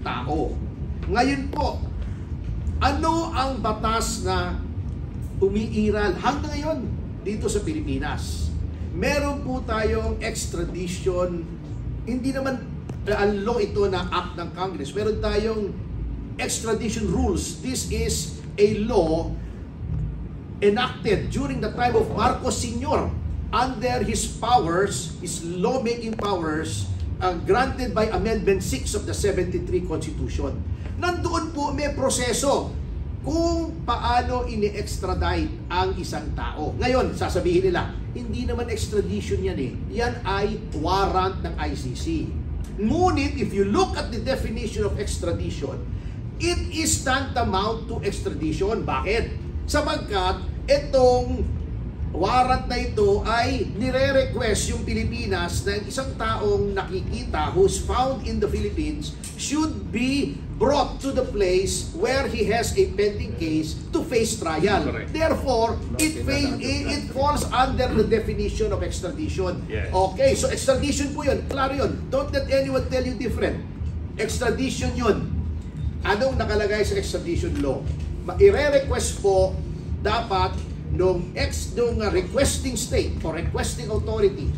tao. Ngayon po, ano ang batas na umiiral hanggang ngayon dito sa Pilipinas? Meron po tayong extradition, hindi naman law ito na act ng Congress. Meron tayong extradition rules. This is a law enacted during the time of Marcos Sr. under his powers, his lawmaking powers, granted by Amendment 6 of the 73 Constitution. Nandoon po may proseso kung paano ini-extradite ang isang tao. Ngayon, sasabihin nila, hindi naman extradition yan eh. Yan ay warrant ng ICC. Ngunit, if you look at the definition of extradition, it is tantamount to extradition. Bakit? Sapagkat itong warrant na ito ay nire-request yung Pilipinas na isang taong nakikita who's found in the Philippines should be brought to the place where he has a pending case to face trial. Correct. Therefore, it falls under the definition of extradition. Yes. Okay, so extradition po yun. Klaro yun. Don't let anyone tell you different. Extradition yun. Anong nakalagay sa extradition law? I-request po dapat nung requesting state or requesting authority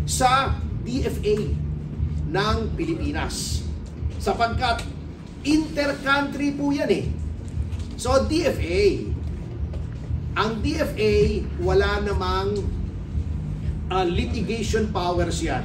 sa DFA ng Pilipinas. Sapagkat inter-country po yan eh. So DFA, ang DFA wala namang litigation powers yan.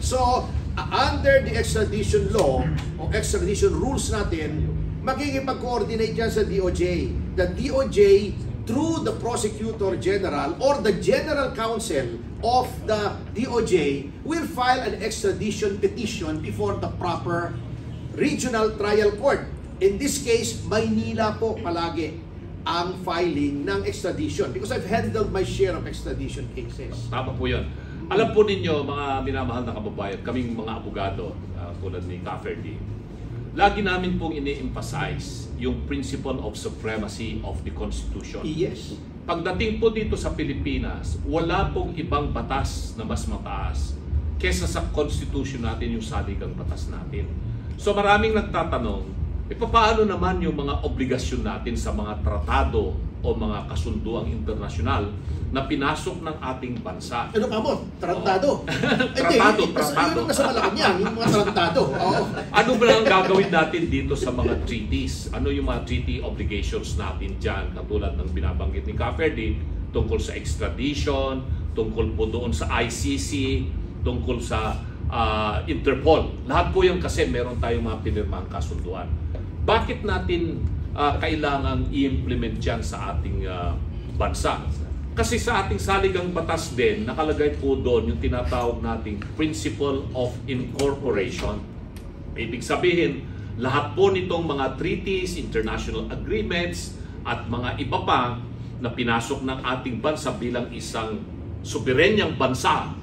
So under the extradition law o extradition rules natin, makikipag-coordinate yan sa DOJ. The DOJ through the Prosecutor General or the General Counsel of the DOJ will file an extradition petition before the proper regional trial court. In this case, Maynila po palagi ang filing ng extradition because I've handled my share of extradition cases. Tama po yun. Alam po ninyo, mga minamahal na kababayan, kaming mga abogado, tulad ni Cafferty, lagi namin pong ini-emphasize yung principle of supremacy of the Constitution. Yes. Pagdating po dito sa Pilipinas, wala pong ibang batas na mas mataas kesa sa Constitution natin, yung saligang batas natin. So maraming nagtatanong, paano naman yung mga obligasyon natin sa mga tratado o mga kasunduang internasyonal na pinasok ng ating bansa? Ano ka mo? Tratado? Tratado. Yung nasa Malacanang, yung mga tratado. Ano ba ang gagawin natin dito sa mga treaties? Ano yung mga treaty obligations natin dyan? Katulad ng binabanggit ni Cafferty, tungkol sa extradition, tungkol po doon sa ICC, tungkol sa Interpol. Lahat po yan kasi meron tayong mga pinirmang kasunduan. Bakit natin kailangan i-implement yan sa ating bansa? Kasi sa ating saligang batas din, nakalagay po doon yung tinatawag nating principle of incorporation. Ibig sabihin, lahat po nitong mga treaties, international agreements, at mga iba pa na pinasok ng ating bansa bilang isang soberenyang bansa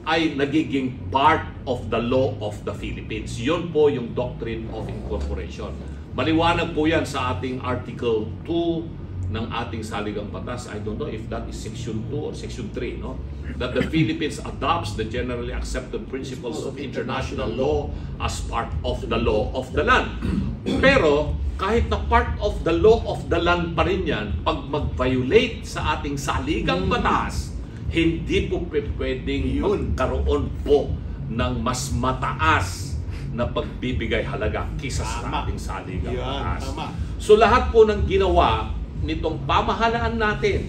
ay nagiging part of the law of the Philippines. Yun po yung doctrine of incorporation. Maliwanag po yan sa ating Article 2 ng ating saligang batas. I don't know if that is Section 2 or Section 3, no? That the Philippines adopts the generally accepted principles of international law as part of the law of the land. Pero kahit na part of the law of the land pa rin yan, pag mag-violate sa ating saligang batas, hindi po pwedeng magkaroon po ng mas mataas na pagbibigay halaga kisa sa ating saligang batas. So lahat po ng ginawa nitong pamahalaan natin,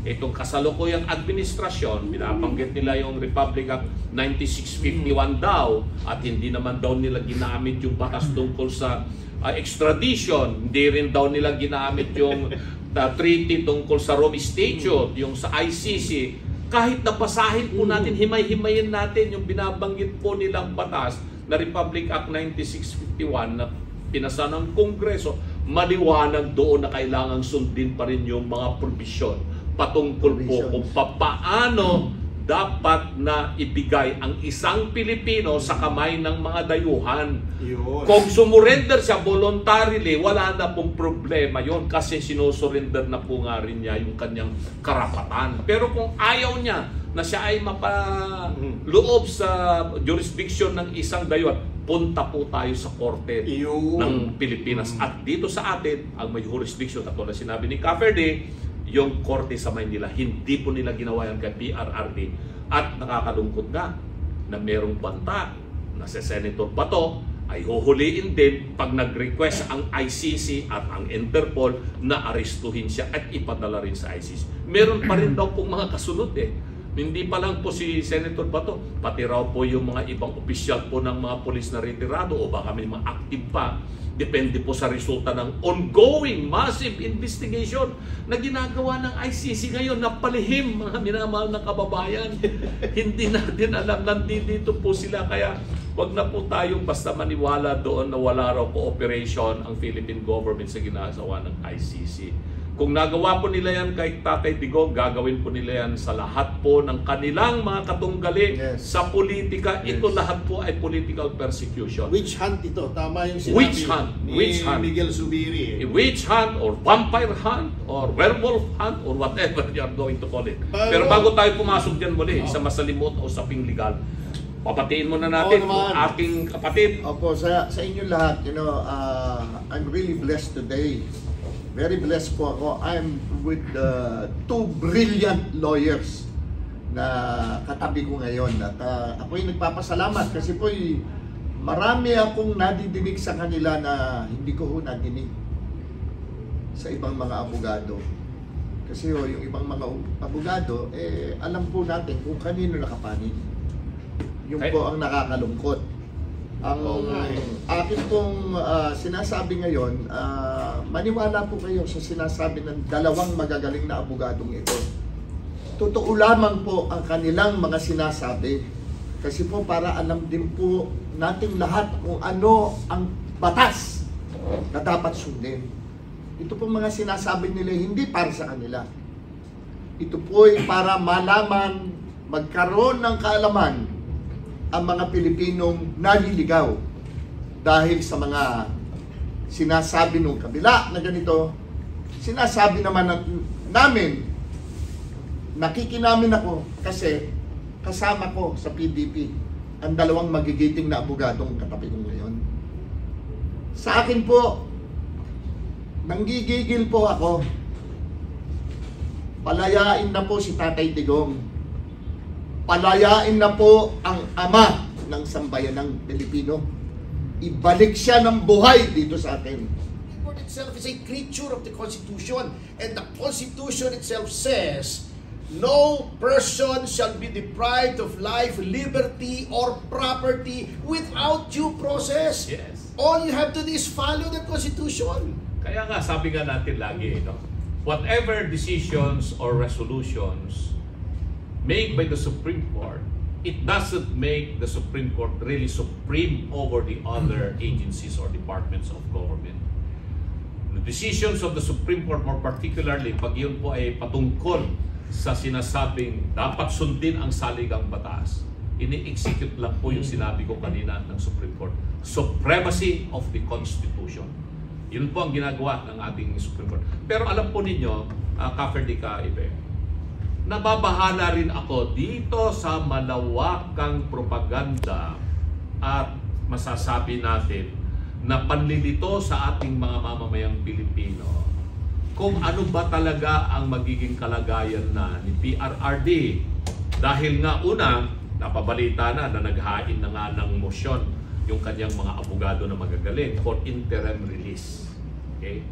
itong kasalukuyang administrasyon, binabanggit nila yung Republic Act 9651 daw, at hindi naman daw nila ginamit yung batas tungkol sa extradition, hindi rin daw nila ginamit yung treaty tungkol sa Rome Statute, yung sa ICC. Kahit nabasahin po natin, himay-himayin natin yung binabanggit po nilang batas na Republic Act 9651 na pinasa ng Kongreso, maliwanag doon na kailangan sundin pa rin yung mga provision patungkol po kung paano dapat na ibigay ang isang Pilipino sa kamay ng mga dayuhan. Kung sumurrender siya voluntarily, wala na pong problema yon kasi sinusurrender na po nga rin niya yung kanyang karapatan. Pero kung ayaw niya na siya ay mapaloob sa jurisdiction ng isang dayuhan, pupunta po tayo sa korte Iyon. ng Pilipinas. At dito sa atin, ang may jurisdiction, katulad sinabi ni Cafferty, yung korte sa Maynila, hindi po nila ginawa yan kay PRRD. At nakakalungkot nga na merong banta na si Senator Bato ay huhuliin din pag nag-request ang ICC at ang Interpol na arestuhin siya at ipadala rin sa ICC. Meron pa rin daw pong mga kasunod eh. Hindi pa lang po si Senator Bato, pati raw po yung mga ibang opisyal po ng mga polis na retirado o baka may mga active pa. Depende po sa resulta ng ongoing massive investigation na ginagawa ng ICC ngayon na palihim, mga minamahal na kababayan. Hindi natin alam, nandito po sila. Kaya wag na po tayong basta maniwala doon na wala raw cooperation ang Philippine government sa ginagawa ng ICC. Kung nagawa po nila yan kay Tatay Digong, gagawin po nila yan sa lahat po ng kanilang mga katunggali sa politika. Ito lahat po ay political persecution. Witch hunt ito. Tama yung sinabi Witch hunt. ni Witch hunt. Miguel Zubiri. Witch hunt or vampire hunt or werewolf hunt or whatever you are going to call it. Pero bago tayo pumasok dyan muli sa masalimot o usaping legal, papatiin muna natin ang aking kapatid. Opo, sa inyo lahat, I'm really blessed today. Very blessed po ako. I'm with two brilliant lawyers na katabi ko ngayon. At ako'y nagpapasalamat kasi po marami akong nadidinig sa kanila na hindi ko nadinig sa ibang mga abogado. Kasi yung ibang mga abogado, alam po natin kung kanino nakapanig. Yung po ang nakakalungkot. Ang akin pong sinasabi ngayon, maniwala po kayo sa sinasabi ng dalawang magagaling na abogadong ito. Totoo lamang po ang kanilang mga sinasabi. Kasi po para alam din po nating lahat kung ano ang batas na dapat sundin. Ito po mga sinasabi nila hindi para sa kanila. Ito po ay para malaman, magkaroon ng kaalaman ang mga Pilipinong naliligaw dahil sa mga sinasabi nung kabila na ganito. Sinasabi naman namin, nakikinamin ako kasi kasama ko sa PDP ang dalawang magigiting na abogadong katabi ko ngayon. Sa akin po, nanggigigil po ako. Palayain na po si Tatay Digong. Palayain na po ang ama ng sambayanang Pilipino. Ibalik siya ng buhay dito sa atin. The court itself is a creature of the Constitution, and the Constitution itself says, no person shall be deprived of life, liberty, or property without due process. Yes. All you have to do is follow the Constitution. Kaya nga, sabi nga natin lagi, whatever decisions or resolutions made by the Supreme Court, it doesn't make the Supreme Court really supreme over the other agencies or departments of government. The decisions of the Supreme Court, more particularly, pag yun po ay patungkol sa sinasabing dapat sundin ang saligang batas, ini-execute lang po yung sinabi ko kanina ng Supreme Court. Supremacy of the Constitution. Yun po ang ginagawa ng ating Supreme Court. Pero alam po ninyo, Cafferty Ibe, nababahala rin ako dito sa malawakang propaganda at masasabi natin na panlilito sa ating mga mamamayang Pilipino kung ano ba talaga ang magiging kalagayan na ni PRRD. Dahil nga una, napabalita na naghain na nga ng motion yung kanyang mga abogado na magagaling for interim release. Okay?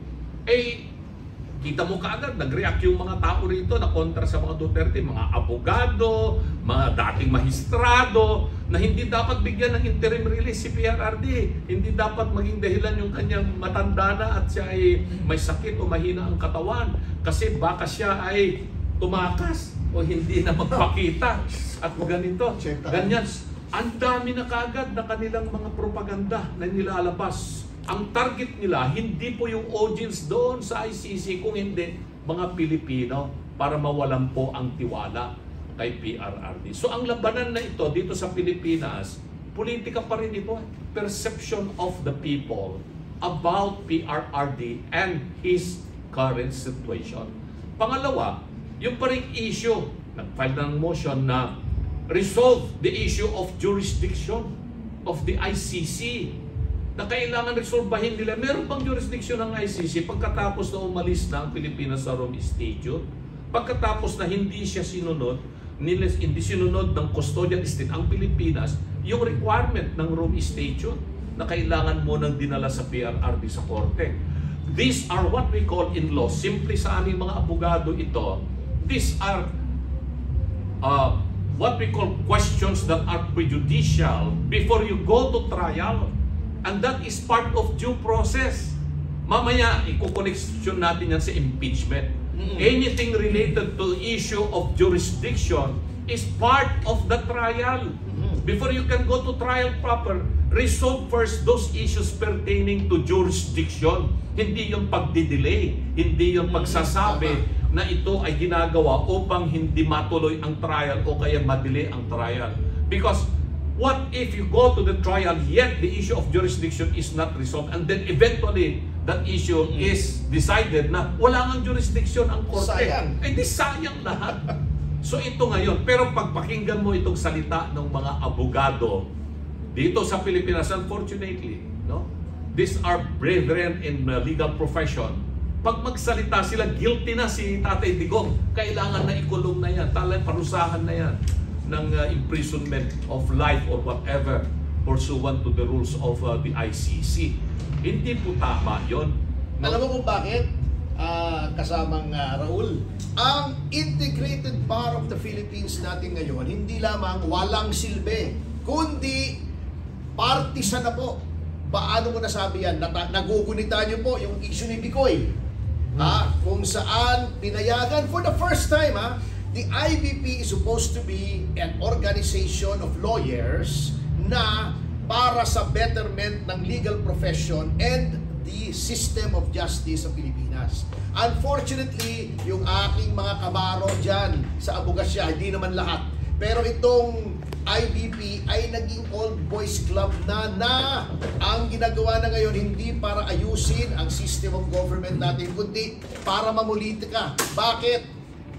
Kita mo kaagad, nag-react yung mga tao rito na kontra sa mga Duterte, mga abogado, mga dating mahistrado, na hindi dapat bigyan ng interim release si PRRD. Hindi dapat maging dahilan yung kanyang matanda na at siya ay may sakit o mahina ang katawan. Kasi baka siya ay tumakas o hindi na magpakita at ganito. Ganyan. Ang dami na kaagad na kanilang mga propaganda na nilalabas. Ang target nila, hindi po yung audience doon sa ICC, kung hindi, mga Pilipino, para mawalan po ang tiwala kay PRRD. So ang labanan na ito dito sa Pilipinas, politika pa rin ito. Perception of the people about PRRD and his current situation. Pangalawa, yung pa rin issue, nag-file ng motion na resolve the issue of jurisdiction. of the ICC na kailangan resolbahin nila. Meron bang jurisdiction ng ICC pagkatapos na umalis na ang Pilipinas sa Rome Statute? Pagkatapos na hindi siya sinunod, hindi sinunod ng custodian state ang Pilipinas, yung requirement ng Rome Statute na kailangan mo nang dinala sa PRRD sa korte. These are what we call in law, simple sa aming mga abogado ito, these are what we call questions that are prejudicial before you go to trial. And that is part of due process. Mamaya, ikukoneksyon natin yan sa impeachment. Anything related to issue of jurisdiction is part of the trial. Before you can go to trial proper, resolve first those issues pertaining to jurisdiction. Hindi yung pagdidelay, hindi yung pagsasabi na ito ay ginagawa upang hindi matuloy ang trial o kaya madelay ang trial. Because what if you go to the trial yet the issue of jurisdiction is not resolved and then eventually that issue is decided na wala nang jurisdiction ang korte? Sayang. Eh di sayang lahat. So ito ngayon, pero pagpakinggan mo itong salita ng mga abogado dito sa Pilipinas, unfortunately, no? These are brethren in the legal profession. Pag magsalita sila, guilty na si Tatay Digong. Kailangan na ikulong na yan, talagang parusahan na yan ng imprisonment of life or whatever pursuant to the rules of the ICC. Hindi po tama yun. Alam mo kung bakit? Kasamang Raul, ang Integrated Bar of the Philippines natin ngayon, hindi lamang walang silbi, kundi partisan na po. Paano mo nasabi yan? Nagugunita niyo po yung issue ni Bicoy. Kung saan pinayagan for the first time, the IBP is supposed to be an organization of lawyers na para sa betterment ng legal profession and the system of justice sa Pilipinas. Unfortunately, yung aking mga kabaro dyan sa abogasya, hindi naman lahat. Pero itong IBP ay naging old boys club na ang ginagawa na ngayon hindi para ayusin ang system of government natin, kundi para mamulitika. Bakit?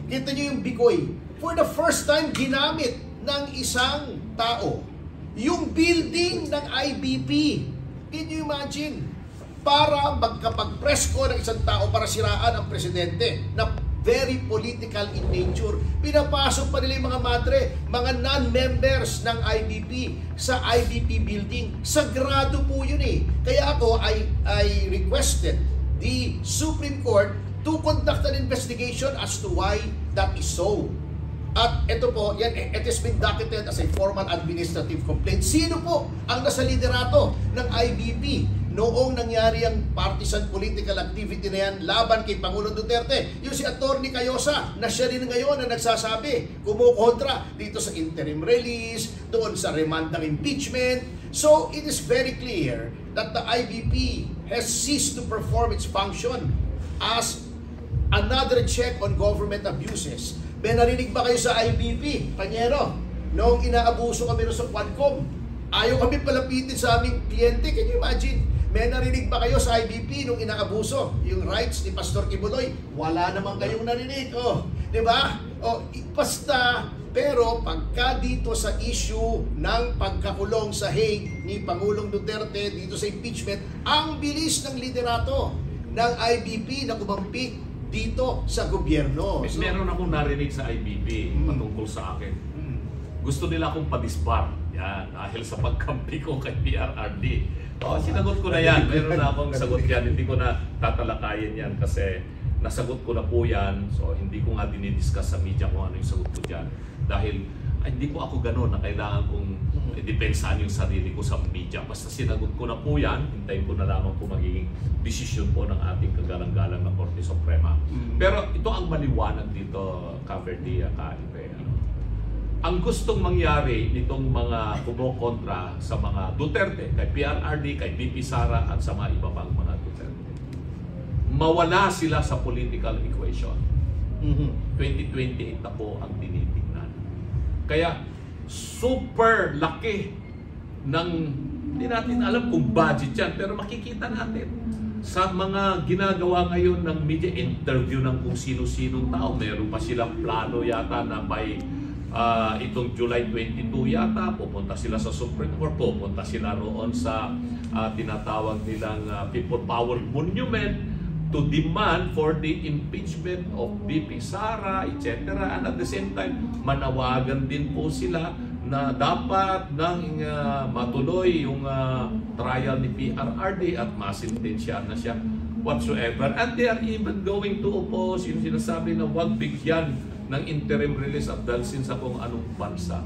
Kita nyo yung Bicoy. For the first time, ginamit ng isang tao yung building ng IBP. Can you imagine? Para magkapag-press ko ng isang tao para siraan ang presidente na very political in nature. Pinapasok pa nila yung mga madre, mga non-members ng IBP sa IBP building. Sagrado po yun eh. Kaya ako, I requested the Supreme Court to conduct an investigation as to why that is so. At ito po, yan, it has been docketed as a formal administrative complaint. Sino po ang nasa liderato ng IBP noong nangyari ang partisan political activity na yan laban kay Pangulong Duterte? Yung si Atty. Cayosa, na siya rin ngayon na nagsasabi, kumukontra dito sa interim release, doon sa remand ng impeachment. So, it is very clear that the IBP has ceased to perform its function as another check on government abuses. May narinig ba kayo sa IBP, Panyero? Noong inaabuso kami sa Quadcom, ayaw kami palapitin sa aming kliyente. Can you imagine? May narinig ba kayo sa IBP nung inaabuso yung rights ni Pastor Kibuloy? Wala naman kayong narinig. Di ba? Basta, pero pagka dito sa issue ng pagkakulong sa Hague ni Pangulong Duterte dito sa impeachment, ang bilis ng liderato ng IBP na kumampi dito sa gobyerno. So, meron akong narinig sa IBP patungkol sa akin. Gusto nila akong padisbar. Yan, dahil sa pagkampi ko kay PRRD. Sinagot ko na yan. Meron na akong sagot yan. Hindi ko na tatalakayin yan kasi nasagot ko na po yan. So, hindi ko nga dinidiscuss sa media kung ano yung sagot ko dyan. Dahil hindi ko ako gano'n na kailangan kong depensahan yung sarili ko sa media. Basta sinagot ko na po yan, hintayin ko na lamang po magiging desisyon po ng ating kagalang-galang na Korte Suprema. Pero ito ang maliwanag dito, Caverdia, Kaipe. Ang gustong mangyari nitong mga kumokontra sa mga Duterte, kay PRRD, kay BP Sara at sa mga iba pang mga Duterte, mawala sila sa political equation. 2028 na po ang tinitingnan. Kaya super laki ng, hindi natin alam kung budget yan, pero makikita natin sa mga ginagawa ngayon ng media interview ng kung sino-sinong tao. Meron pa silang plano yata na by itong July 22 yata, pupunta sila sa Supreme Court, pupunta sila roon sa tinatawag nilang People Power Monument to demand for the impeachment of VP Sara, etc. And at the same time, manawagan din po sila na dapat nang matuloy yung trial ni PRRD at masintensyahan na siya whatsoever. And they are even going to oppose yung sinasabi na huwag bigyan ng interim release of Dalsin sa kung anong bansa.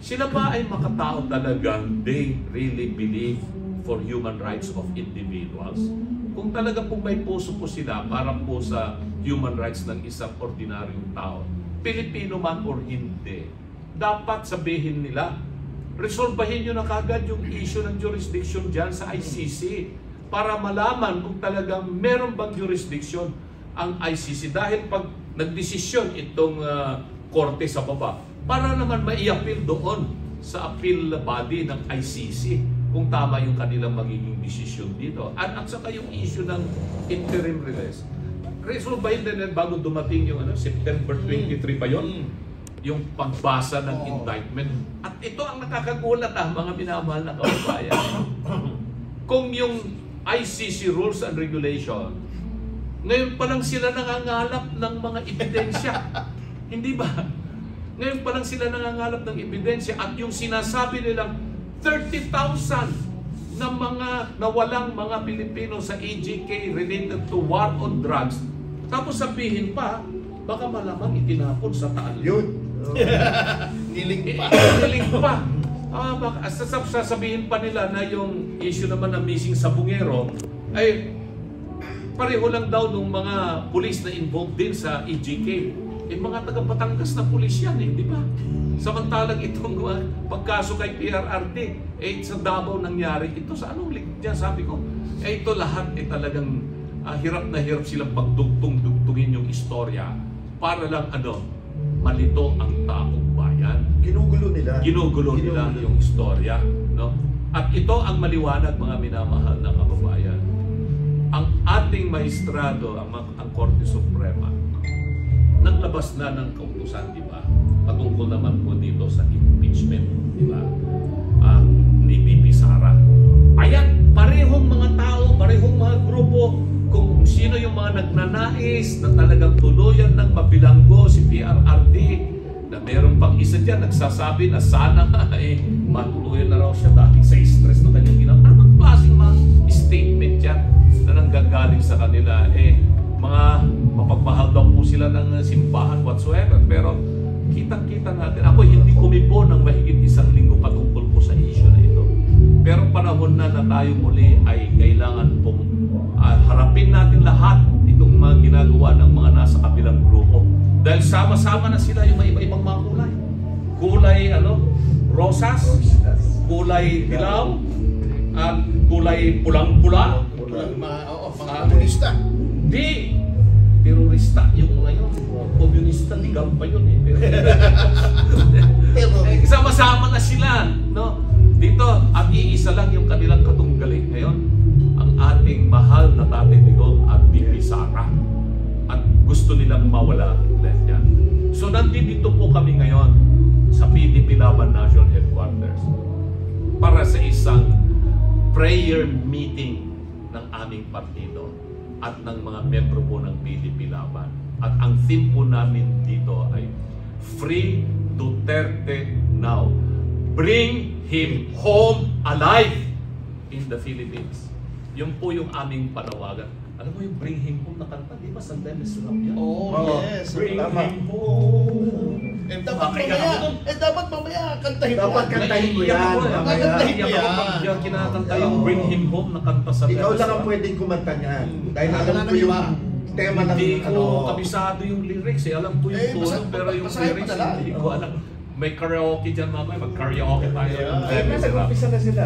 Sila ba ay makatao talagang they really believe for human rights of individuals? Kung talaga po may puso po sila para po sa human rights ng isang ordinaryong tao, Pilipino man or hindi, dapat sabihin nila, resolbahin nyo na kagad yung issue ng jurisdiction dyan sa ICC para malaman kung talagang meron bang jurisdiction ang ICC. Dahil pag nagdesisyon itong korte sa baba, para naman mai-appeal doon sa appeal body ng ICC kung tama yung kanilang magiging desisyon dito. At saka yung issue ng interim release. Resolbahin din bago dumating yung September 23 pa yun, yung pagbasa ng indictment. At ito ang nakakagulat mga minamahal na kababayan. Kung yung ICC rules and regulation, ngayon pa lang sila nangangalap ng mga ebidensya. Hindi ba? Ngayon pa lang sila nangangalap ng ebidensya at yung sinasabi nilang 30,000 na mga nawalang mga Pilipino sa EJK related to war on drugs. Tapos sabihin pa, baka malamang itinapon sa taal. Yun. Niling pa. Niling pa. Baka sasabihin pa nila na yung issue naman na missing sa Bungero ay pareho lang daw ng mga pulis na involved din sa EJK. Mga taga-Batangas na pulis yan di ba? Samantalang itong pagkaso kay PRRD, sa Davao nangyari. Ito sa anong link dyan? Sabi ko, ito lahat talagang hirap na hirap silang pagdugtong-dugtungin yung istorya para lang malito ang taong bayan. Ginugulo nila. Ginugulo nila yung istorya. No? At ito ang maliwanag mga minamahal na kababayan. Ang ating maestrado, ang Korte Suprema, naglabas na ng kautusan, di ba? Patungkol naman po dito sa impeachment, di ba? Ni VP Sara. Ayan, parehong mga tao, parehong mga grupo, kung sino yung mga nagnanais na talagang tuluyan ng mabilanggo si PRRD, na meron pang isa dyan, nagsasabi na sana matuluyan na raw siya dahil sa stress na kanyang ginawa. Ano bang klaseng mga statement yan na nanggagaling sa kanila? Mga mapagmahal daw po sila ng simbahan whatsoever. Pero kitang-kita natin, ako hindi kumibo ng mahigit isang linggo patungkol po sa issue na ito. Pero panahon na tayo muli ay kailangan pong harapin natin lahat itong mga ginagawa ng mga nasa kabilang grupo. Dahil sama-sama na sila yung iba-ibang mga kulay. Kulay rosas, kulay dilaw, at kulay pulang-pula. Mga komunista. Di, terorista yung mga yun. Komunista, ligaw pa yun Sama-sama na sila, no? Dito, at iisa lang yung kanilang katunggali ngayon. Ang ating mahal na Tatay Digong at VP Sara. At gusto nilang mawala ulit yan. So, nandito po kami ngayon sa PDP Laban National Headquarters para sa isang prayer meeting ng aming partido at ng mga membro po ng PDP Laban. At ang theme po namin dito ay Free Duterte Now. Bring him home alive in the Philippines. Yun po yung aming panawagan. Alam mo yung Bring Him Home na kanta, di ba? Sa Dennis Rap yan? Yes. Bring Tama. him home. Dapat mamaya kantahin mo. Dapat kantahin mo yan. Kantahin mo yan. Yung kinakanta yung Bring Him Home na kanta sa Ikaw Dennis lang ang Rap. pwedeng kumanta niyan. Dahil Wala alam na ko yung iba. tema ng Hindi ko kabisado yung lyrics Alam ko yung tono, pero yung basahin mo lyrics na lang. hindi ko alam. May karaoke dyan mamaya, mag-karaoke tayo. Yeah. ng Dennis Rap. Nag-umpisa na sila.